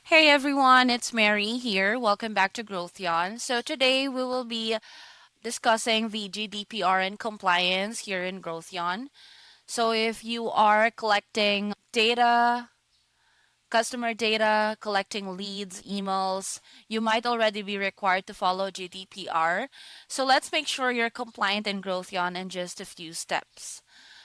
Hey everyone, it's Mary here. Welcome back to Growtheon. So today we will be discussing the GDPR and compliance here in Growtheon. So if you are collecting data, customer data, collecting leads, emails, you might already be required to follow GDPR. So let's make sure you're compliant in Growtheon in just a few steps.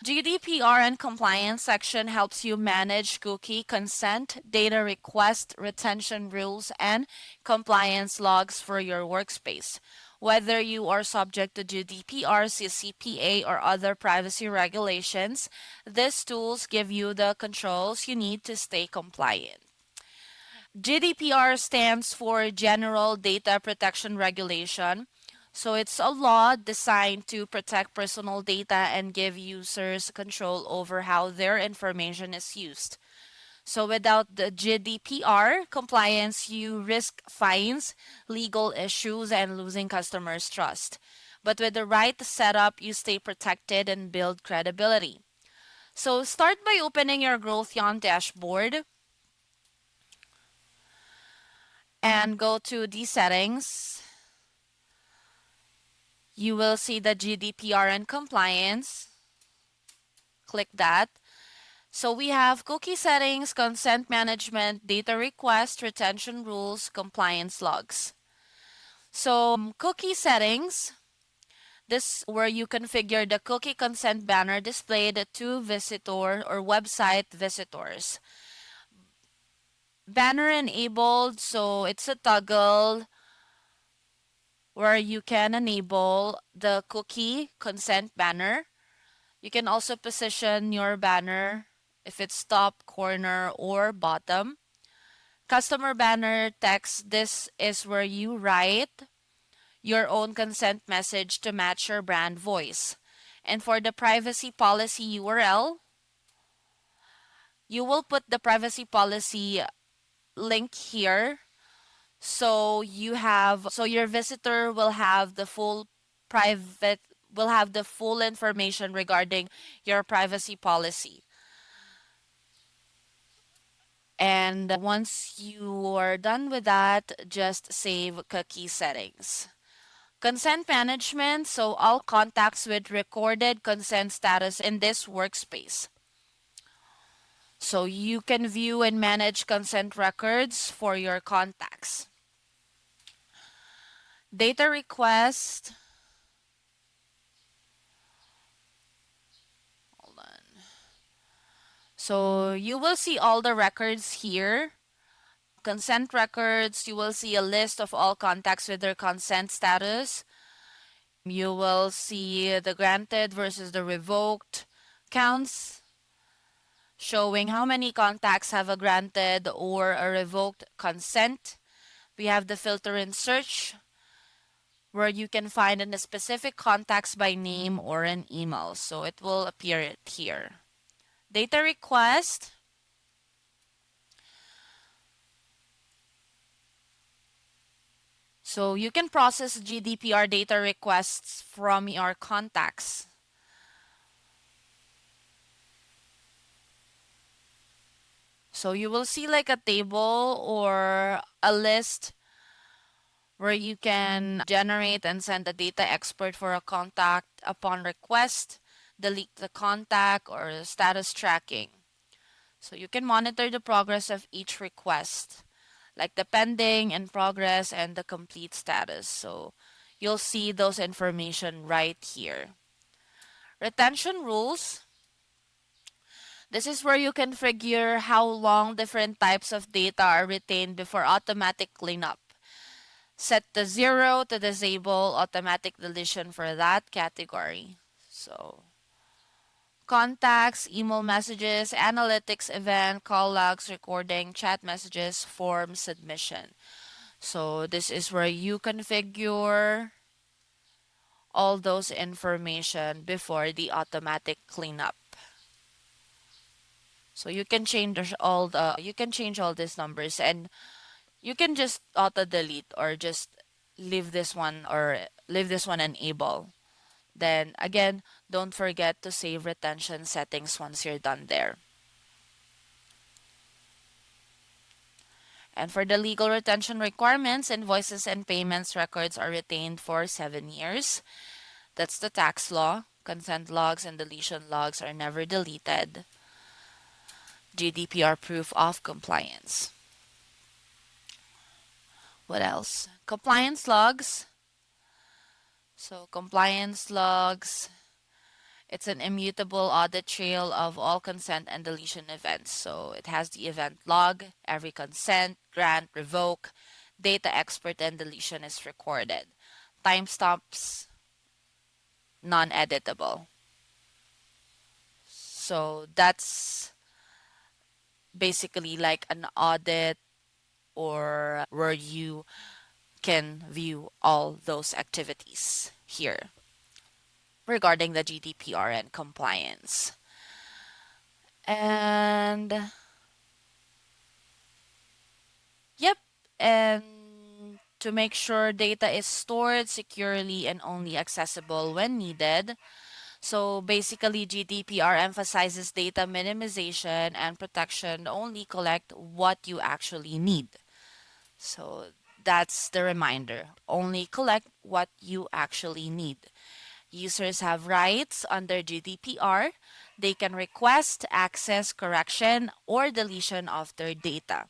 GDPR and compliance section helps you manage cookie consent, data request, retention rules, and compliance logs for your workspace. Whether you are subject to GDPR, CCPA, or other privacy regulations, these tools give you the controls you need to stay compliant. GDPR stands for General Data Protection Regulation. So it's a law designed to protect personal data and give users control over how their information is used. So without the GDPR compliance, you risk fines, legal issues, and losing customers' trust. But with the right setup, you stay protected and build credibility. So start by opening your Growtheon dashboard and go to the settings. You will see the GDPR and compliance. Click that. So we have cookie settings, consent management, data request, retention rules, compliance logs. So cookie settings, this where you configure the cookie consent banner displayed to visitor or website visitors. Banner enabled, so it's a toggle where you can enable the cookie consent banner. You can also position your banner if it's top, corner, or bottom. Customer banner text, this is where you write your own consent message to match your brand voice. And for the privacy policy URL, you will put the privacy policy link here. So your visitor will have the full private will have the full information regarding your privacy policy. And once you are done with that, just save cookie settings. Consent management, so all contacts with recorded consent status in this workspace. So you can view and manage consent records for your contacts. Data request. Hold on. So you will see all the records here. Consent records, you will see a list of all contacts with their consent status. You will see the granted versus the revoked counts, showing how many contacts have a granted or a revoked consent. We have the filter and search, where you can find in the specific contacts by name or an email. So it will appear here. Data request. So you can process GDPR data requests from your contacts. So you will see like a table or a list where you can generate and send a data export for a contact upon request, delete the contact, or status tracking. So you can monitor the progress of each request, like the pending, in progress, and the complete status. So you'll see those information right here. Retention rules. This is where you can figure how long different types of data are retained before automatic cleanup. Set the 0 to disable automatic deletion for that category. So contacts, email messages, analytics event, call logs, recording, chat messages, form submission. So this is where you configure all those information before the automatic cleanup. So you can change all these numbers, and you can just auto delete or just leave this one enable. Then again, don't forget to save retention settings once you're done there. And for the legal retention requirements, invoices and payments records are retained for 7 years. That's the tax law. Consent logs and deletion logs are never deleted. GDPR proof of compliance. What else? Compliance logs. So, compliance logs, it's an immutable audit trail of all consent and deletion events. So, it has the event log, every consent, grant, revoke, data export, and deletion is recorded. Timestamps, non editable. So, that's basically like an audit or where you can view all those activities here regarding the GDPR and compliance. And yep, and to make sure data is stored securely and only accessible when needed. So basically, GDPR emphasizes data minimization and protection, only collect what you actually need. So that's the reminder. Only collect what you actually need. Users have rights under GDPR. They can request access, correction, or deletion of their data.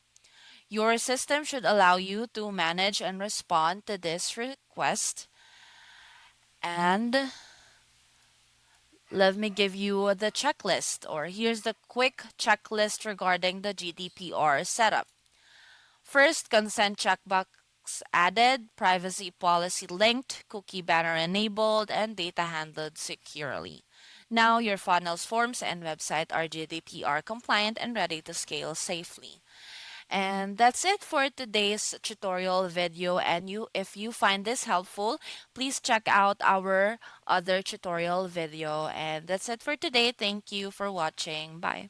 Your system should allow you to manage and respond to this request. And let me give you the checklist, or here's the quick checklist regarding the GDPR setup. First, consent checkbox added, privacy policy linked, cookie banner enabled, and data handled securely. Now your funnels, forms, and website are GDPR compliant and ready to scale safely. And that's it for today's tutorial video. And if you find this helpful, please check out our other tutorial video. And that's it for today. Thank you for watching. Bye.